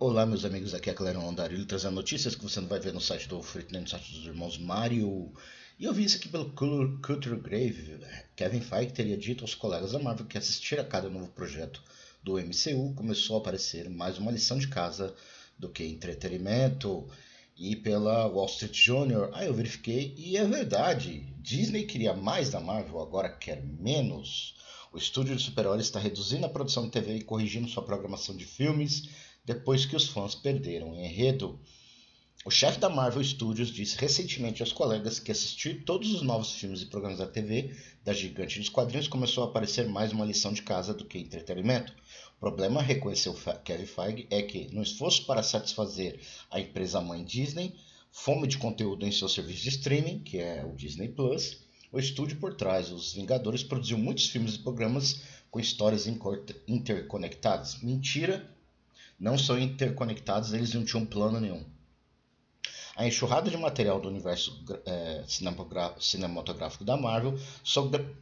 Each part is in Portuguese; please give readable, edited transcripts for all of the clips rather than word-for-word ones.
Olá, meus amigos, aqui é Clérton Londarilho trazendo notícias que você não vai ver no site do Freaknet, no site dos irmãos Mario. E eu vi isso aqui pelo Culture Grave. Kevin Feige teria dito aos colegas da Marvel que assistir a cada novo projeto do MCU começou a aparecer mais uma lição de casa do que entretenimento. E pela Wall Street Journal, eu verifiquei e é verdade. Disney queria mais da Marvel, agora quer menos. O estúdio de super-heróis está reduzindo a produção de TV e corrigindo sua programação de filmes depois que os fãs perderam em enredo. O chefe da Marvel Studios disse recentemente aos colegas que assistir todos os novos filmes e programas da TV da gigante dos quadrinhos começou a parecer mais uma lição de casa do que entretenimento. O problema, reconheceu Kevin Feige, é que, no esforço para satisfazer a empresa-mãe Disney, fome de conteúdo em seu serviço de streaming, que é o Disney Plus, o estúdio por trás dos Vingadores produziu muitos filmes e programas com histórias interconectadas. Mentira! Não são interconectados, eles não tinham plano nenhum. A enxurrada de material do universo cinematográfico da Marvel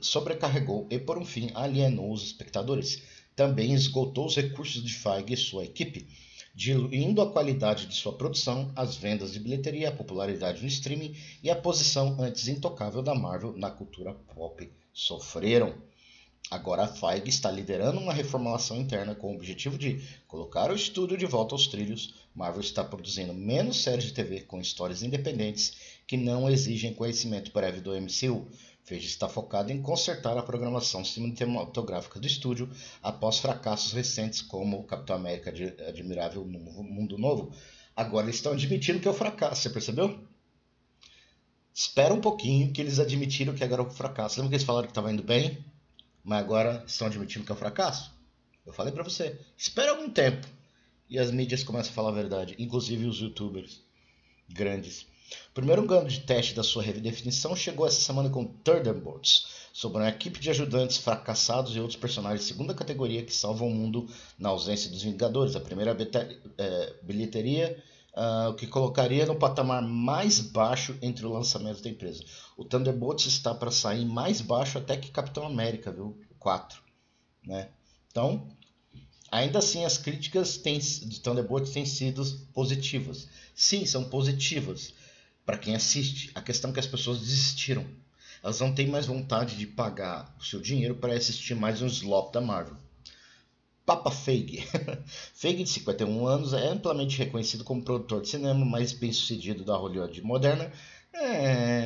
sobrecarregou e, por um fim, alienou os espectadores. Também esgotou os recursos de Feige e sua equipe, diluindo a qualidade de sua produção, as vendas de bilheteria, a popularidade no streaming e a posição antes intocável da Marvel na cultura pop sofreram. Agora a Feige está liderando uma reformulação interna com o objetivo de colocar o estúdio de volta aos trilhos. Marvel está produzindo menos séries de TV com histórias independentes que não exigem conhecimento prévio do MCU. Feige está focado em consertar a programação cinematográfica do estúdio após fracassos recentes como Capitão América Admirável Mundo Novo. Agora eles estão admitindo que é o fracasso, você percebeu? Espera um pouquinho que eles admitiram que agora é o fracasso. Lembra que eles falaram que estava indo bem? Mas agora estão admitindo que é um fracasso? Eu falei pra você, espera algum tempo e as mídias começam a falar a verdade, inclusive os youtubers grandes. O primeiro ano de teste da sua redefinição chegou essa semana com Thunderbolts, sobre uma equipe de ajudantes fracassados e outros personagens de segunda categoria que salvam o mundo na ausência dos Vingadores. A primeira bilheteria, o que colocaria no patamar mais baixo entre os lançamentos da empresa. O Thunderbolts está para sair mais baixo até que Capitão América, viu? 4, né? Então, ainda assim, as críticas de Thunderbolts têm sido positivas. Sim, são positivas para quem assiste. A questão é que as pessoas desistiram. Elas não têm mais vontade de pagar o seu dinheiro para assistir mais um slop da Marvel. Papa Feige. Feige, de 51 anos, é amplamente reconhecido como produtor de cinema mais bem-sucedido da Hollywood moderna.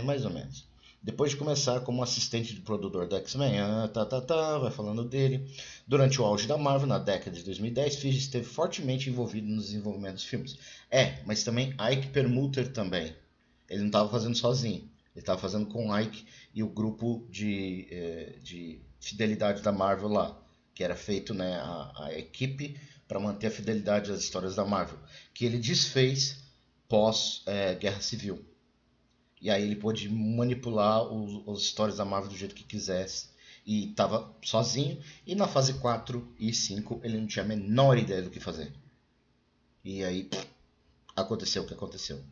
Mais ou menos. Depois de começar como assistente de produtor da X-Men, vai falando dele. Durante o auge da Marvel, na década de 2010, Feige esteve fortemente envolvido no desenvolvimento dos filmes. Mas também Ike Perlmutter também. Ele não estava fazendo sozinho. Ele estava fazendo com Ike e o grupo de fidelidade da Marvel lá, que era feito, né, a equipe para manter a fidelidade às histórias da Marvel, que ele desfez pós Guerra Civil. E aí ele pôde manipular as histórias da Marvel do jeito que quisesse. E estava sozinho. E na fase 4 e 5 ele não tinha a menor ideia do que fazer. E aí aconteceu o que aconteceu.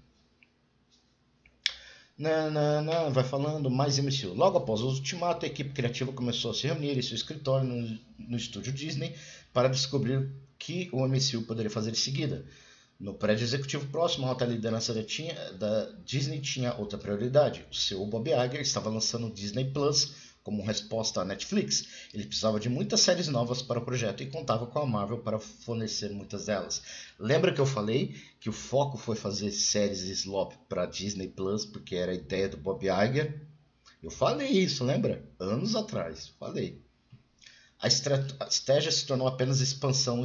Vai falando mais MCU. Logo após o Ultimato, a equipe criativa começou a se reunir em seu escritório no estúdio Disney para descobrir o que o MCU poderia fazer em seguida. No prédio executivo próximo, a alta liderança da Disney tinha outra prioridade. O CEO Bob Iger estava lançando o Disney Plus como resposta à Netflix. Ele precisava de muitas séries novas para o projeto e contava com a Marvel para fornecer muitas delas. Lembra que eu falei que o foco foi fazer séries slop para Disney Plus, porque era a ideia do Bob Iger? Eu falei isso, lembra? Anos atrás, falei. A estratégia se tornou apenas expansão.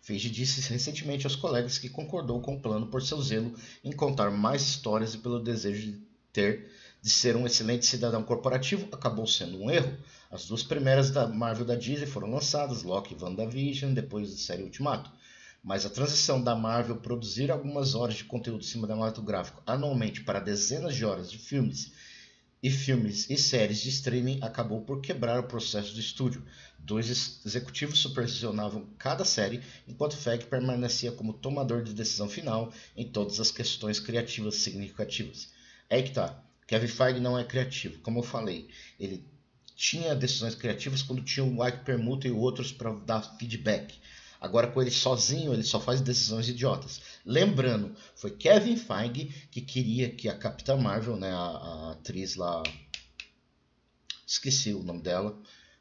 Feige disse recentemente aos colegas que concordou com o plano por seu zelo em contar mais histórias e pelo desejo de ser um excelente cidadão corporativo. Acabou sendo um erro. As duas primeiras da Marvel da Disney foram lançadas, Loki e WandaVision, depois da série Ultimato. Mas a transição da Marvel produzir algumas horas de conteúdo cinematográfico anualmente para dezenas de horas de filmes e séries de streaming acabou por quebrar o processo do estúdio. 2 executivos supervisionavam cada série, enquanto Feige permanecia como tomador de decisão final em todas as questões criativas significativas. É aí que tá. Kevin Feige não é criativo. Como eu falei, ele tinha decisões criativas quando tinha o Ike Perlmutter e outros para dar feedback. Agora com ele sozinho, ele só faz decisões idiotas. Lembrando, foi Kevin Feige que queria que a Capitã Marvel, né, a atriz lá, esqueci o nome dela,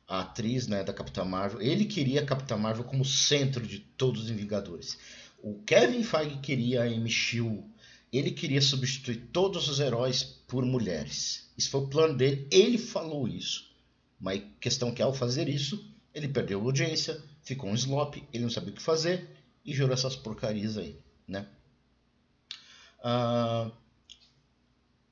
a atriz, né, da Capitã Marvel, ele queria a Capitã Marvel como centro de todos os Vingadores. O Kevin Feige queria a Amy Schumer, ele queria substituir todos os heróis por mulheres. Isso foi o plano dele, ele falou isso. Mas a questão é que ao fazer isso, ele perdeu a audiência, ficou um slop, ele não sabia o que fazer e gerou essas porcarias aí, né?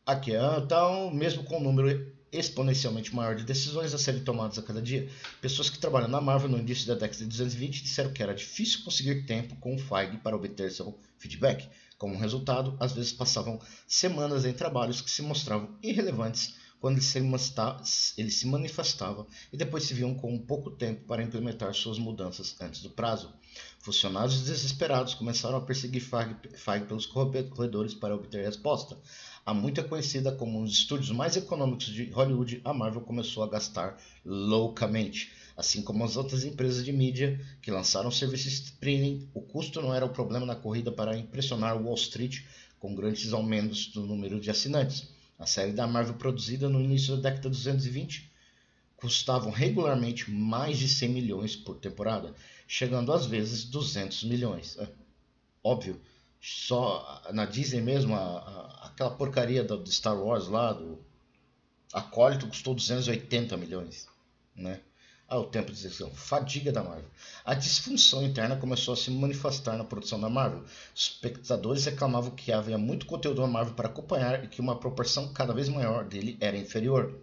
Aqui, então, mesmo com o número exponencialmente maior de decisões a serem tomadas a cada dia, pessoas que trabalham na Marvel no início da década de 220 disseram que era difícil conseguir tempo com o Feige para obter seu feedback. Como resultado, às vezes passavam semanas em trabalhos que se mostravam irrelevantes quando ele se manifestava e depois se viam com pouco tempo para implementar suas mudanças antes do prazo. Funcionários desesperados começaram a perseguir Feige pelos corredores para obter resposta. A muito conhecida como um dos estúdios mais econômicos de Hollywood, a Marvel começou a gastar loucamente. Assim como as outras empresas de mídia que lançaram serviços de streaming, o custo não era o problema na corrida para impressionar Wall Street com grandes aumentos do número de assinantes. A série da Marvel produzida no início da década de 220 custavam regularmente mais de 100 milhões por temporada, chegando às vezes 200 milhões. Óbvio, só na Disney mesmo, aquela porcaria do Star Wars lá, do Acólito, custou 280 milhões, né? O tempo de execução, fadiga da Marvel. A disfunção interna começou a se manifestar na produção da Marvel. Os espectadores reclamavam que havia muito conteúdo da Marvel para acompanhar e que uma proporção cada vez maior dele era inferior.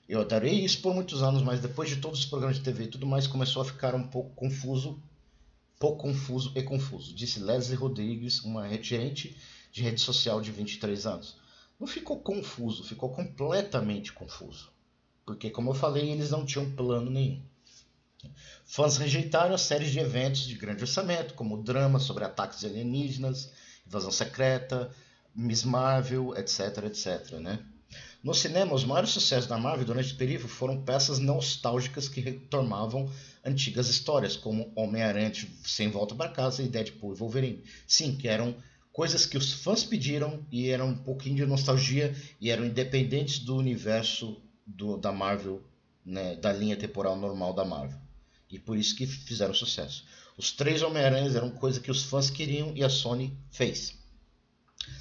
Eu adorei isso por muitos anos, mas depois de todos os programas de TV e tudo mais, começou a ficar um pouco confuso e confuso, disse Leslie Rodrigues, uma gerente de rede social de 23 anos. Não ficou confuso, ficou completamente confuso. Porque, como eu falei, eles não tinham plano nenhum. Fãs rejeitaram as séries de eventos de grande orçamento, como drama sobre ataques alienígenas, invasão secreta, Miss Marvel, etc, etc, né? No cinema, os maiores sucessos da Marvel durante o período foram peças nostálgicas que retomavam antigas histórias, como Homem-Aranha Sem Volta para Casa e Deadpool e Wolverine. Sim, que eram coisas que os fãs pediram e eram um pouquinho de nostalgia e eram independentes do universo da Marvel, né, da linha temporal normal da Marvel. E por isso que fizeram sucesso. Os 3 Homem-Aranhas eram coisa que os fãs queriam e a Sony fez.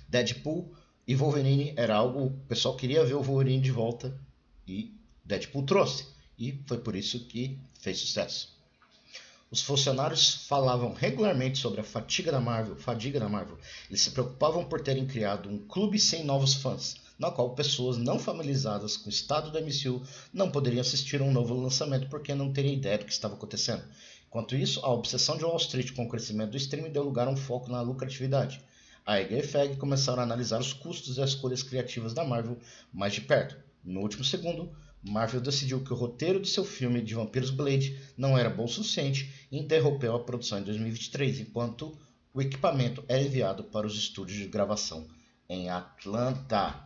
Deadpool e Wolverine era algo, o pessoal queria ver o Wolverine de volta e Deadpool trouxe. E foi por isso que fez sucesso. Os funcionários falavam regularmente sobre a fadiga da Marvel. Eles se preocupavam por terem criado um clube sem novos fãs, na qual pessoas não familiarizadas com o estado da MCU não poderiam assistir a um novo lançamento porque não teriam ideia do que estava acontecendo. Enquanto isso, a obsessão de Wall Street com o crescimento do streaming deu lugar a um foco na lucratividade. Iger e Feige começaram a analisar os custos e as escolhas criativas da Marvel mais de perto. No último segundo, Marvel decidiu que o roteiro de seu filme de Vampiros Blade não era bom o suficiente e interrompeu a produção em 2023, enquanto o equipamento era enviado para os estúdios de gravação em Atlanta.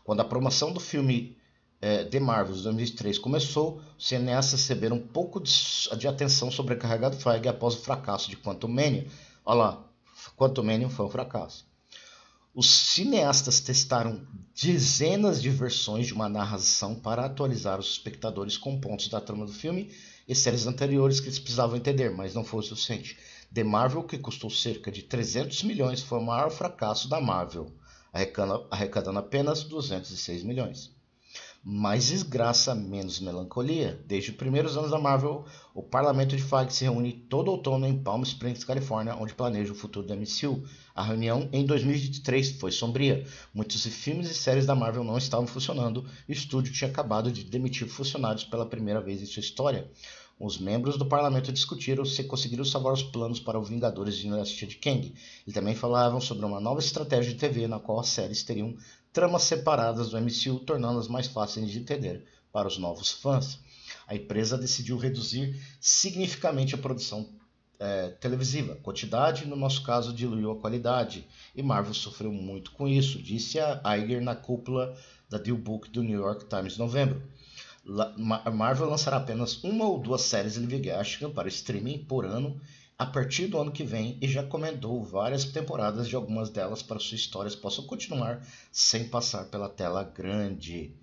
Quando a promoção do filme The Marvels 2023 começou, os cineastas receberam um pouco de atenção sobrecarregado Feige após o fracasso de Quantum Mania. Olha lá, Quantum Mania foi um fracasso. Os cineastas testaram dezenas de versões de uma narração para atualizar os espectadores com pontos da trama do filme e séries anteriores que eles precisavam entender, mas não foi o suficiente. The Marvel, que custou cerca de 300 milhões, foi o maior fracasso da Marvel, arrecadando apenas 206 milhões. Mais desgraça, menos melancolia. Desde os primeiros anos da Marvel, o parlamento de Feige se reúne todo outono em Palm Springs, Califórnia, onde planeja o futuro da MCU. A reunião em 2023 foi sombria. Muitos filmes e séries da Marvel não estavam funcionando e o estúdio tinha acabado de demitir funcionários pela primeira vez em sua história. Os membros do parlamento discutiram se conseguiram salvar os planos para os Vingadores de Dinastia de Kang. E também falavam sobre uma nova estratégia de TV na qual as séries teriam tramas separadas do MCU, tornando-as mais fáceis de entender para os novos fãs. A empresa decidiu reduzir significativamente a produção televisiva. A quantidade, no nosso caso, diluiu a qualidade, e Marvel sofreu muito com isso, disse a Iger na cúpula da Deal Book do New York Times em novembro. A Marvel lançará apenas uma ou duas séries live action para streaming por ano a partir do ano que vem e já comentou várias temporadas de algumas delas para suas histórias possam continuar sem passar pela tela grande.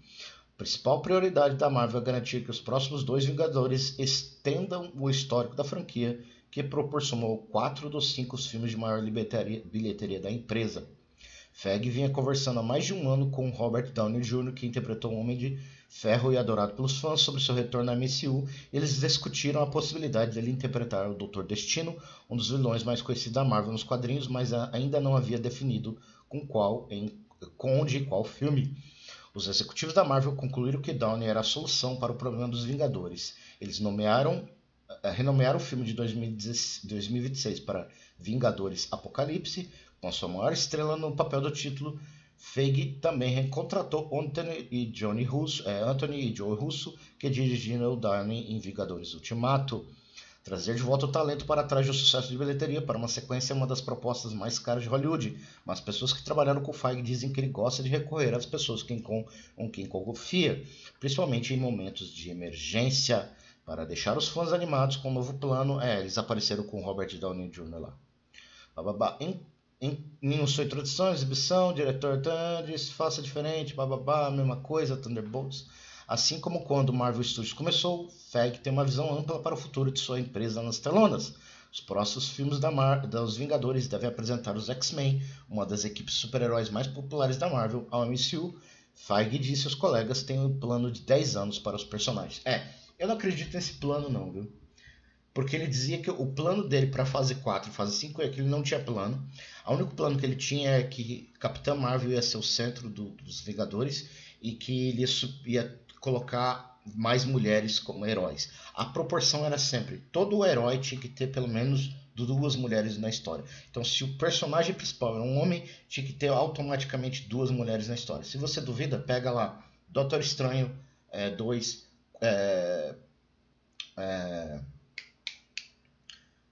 A principal prioridade da Marvel é garantir que os próximos 2 Vingadores estendam o histórico da franquia, que proporcionou 4 dos 5 filmes de maior bilheteria da empresa. Feige vinha conversando há mais de um ano com Robert Downey Jr., que interpretou o Homem de Ferro e adorado pelos fãs, sobre seu retorno à MCU. Eles discutiram a possibilidade dele interpretar o Doutor Destino, um dos vilões mais conhecidos da Marvel nos quadrinhos, mas ainda não havia definido onde e qual filme. Os executivos da Marvel concluíram que Downey era a solução para o problema dos Vingadores. Eles renomearam o filme de 2026 para Vingadores Apocalipse, com a sua maior estrela no papel do título. Feige também recontratou Anthony e Joe Russo, que dirigiram Downey em Vingadores Ultimato. Trazer de volta o talento para trás do sucesso de bilheteria para uma sequência é uma das propostas mais caras de Hollywood, mas pessoas que trabalharam com Feige dizem que ele gosta de recorrer às pessoas com quem confia, principalmente em momentos de emergência. Para deixar os fãs animados com o novo plano, eles apareceram com Robert Downey Jr. lá. Bababá. Em sua introdução, exibição, diretor diz, faça diferente, bababá, mesma coisa, Thunderbolts. Assim como quando Marvel Studios começou, Feige tem uma visão ampla para o futuro de sua empresa nas telonas. Os próximos filmes dos Vingadores devem apresentar os X-Men, uma das equipes super-heróis mais populares da Marvel, ao MCU. Feige disse aos colegas que tem um plano de 10 anos para os personagens. Eu não acredito nesse plano não, viu? Porque ele dizia que o plano dele para fase 4 e fase 5 é que ele não tinha plano. O único plano que ele tinha é que Capitã Marvel ia ser o centro dos Vingadores e que ele ia colocar mais mulheres como heróis. A proporção era sempre, todo herói tinha que ter pelo menos 2 mulheres na história. Então, se o personagem principal era um homem, tinha que ter automaticamente 2 mulheres na história. Se você duvida, pega lá Doutor Estranho 2,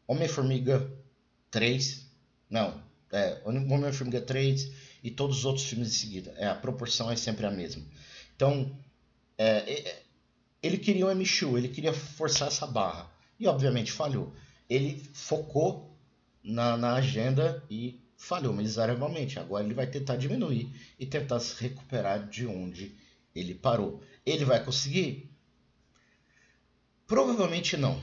Homem-Formiga 3, Homem-Formiga 3 e todos os outros filmes em seguida. A proporção é sempre a mesma. Então, ele queria um MCU, ele queria forçar essa barra. E, obviamente, falhou. Ele focou na agenda e falhou miseravelmente. Agora ele vai tentar diminuir e tentar se recuperar de onde ele parou. Ele vai conseguir? Provavelmente não.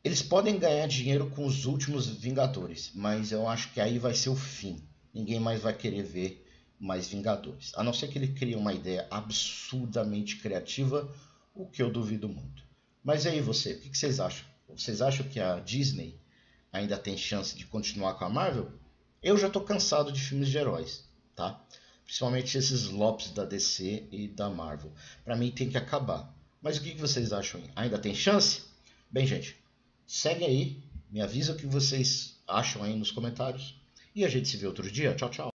Eles podem ganhar dinheiro com os últimos Vingadores, mas eu acho que aí vai ser o fim. Ninguém mais vai querer ver mais Vingadores. A não ser que ele crie uma ideia absurdamente criativa, o que eu duvido muito. Mas e aí você, o que vocês acham? Vocês acham que a Disney ainda tem chance de continuar com a Marvel? Eu já estou cansado de filmes de heróis, tá? Principalmente esses flops da DC e da Marvel. Para mim tem que acabar. Mas o que vocês acham? Ainda tem chance? Bem, gente, segue aí, me avisa o que vocês acham aí nos comentários. E a gente se vê outro dia. Tchau, tchau.